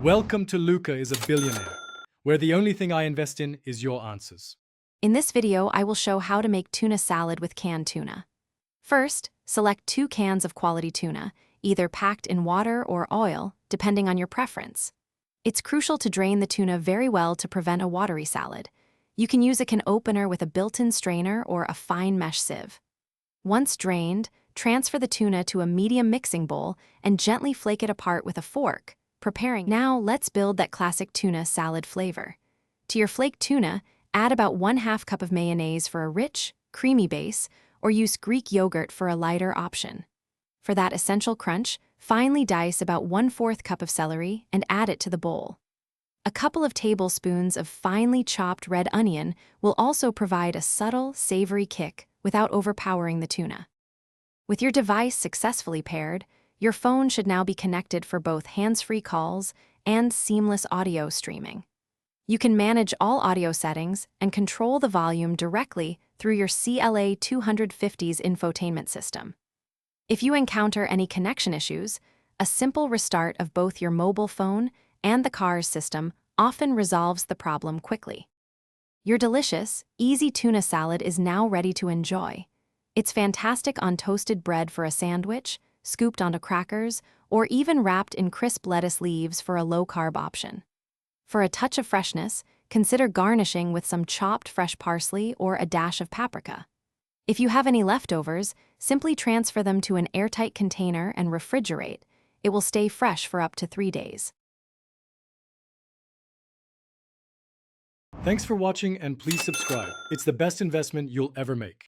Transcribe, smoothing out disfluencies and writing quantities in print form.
Welcome to Luca is a Billionaire, where the only thing I invest in is your answers. In this video, I will show how to make tuna salad with canned tuna. First, select 2 cans of quality tuna, either packed in water or oil, depending on your preference. It's crucial to drain the tuna very well to prevent a watery salad. You can use a can opener with a built-in strainer or a fine mesh sieve. Once drained, transfer the tuna to a medium mixing bowl and gently flake it apart with a fork. Now, let's build that classic tuna salad flavor. To your flaked tuna, add about 1/2 cup of mayonnaise for a rich, creamy base, or use Greek yogurt for a lighter option. For that essential crunch, finely dice about 1/4 cup of celery and add it to the bowl. A couple of tablespoons of finely chopped red onion will also provide a subtle, savory kick without overpowering the tuna. With your device successfully paired, your phone should now be connected for both hands-free calls and seamless audio streaming. You can manage all audio settings and control the volume directly through your CLA 250's infotainment system. If you encounter any connection issues, a simple restart of both your mobile phone and the car's system often resolves the problem quickly. Your delicious, easy tuna salad is now ready to enjoy. It's fantastic on toasted bread for a sandwich, scooped onto crackers, or even wrapped in crisp lettuce leaves for a low-carb option. For a touch of freshness, consider garnishing with some chopped fresh parsley or a dash of paprika. If you have any leftovers, simply transfer them to an airtight container and refrigerate. It will stay fresh for up to 3 days. Thanks for watching and please subscribe. It's the best investment you'll ever make.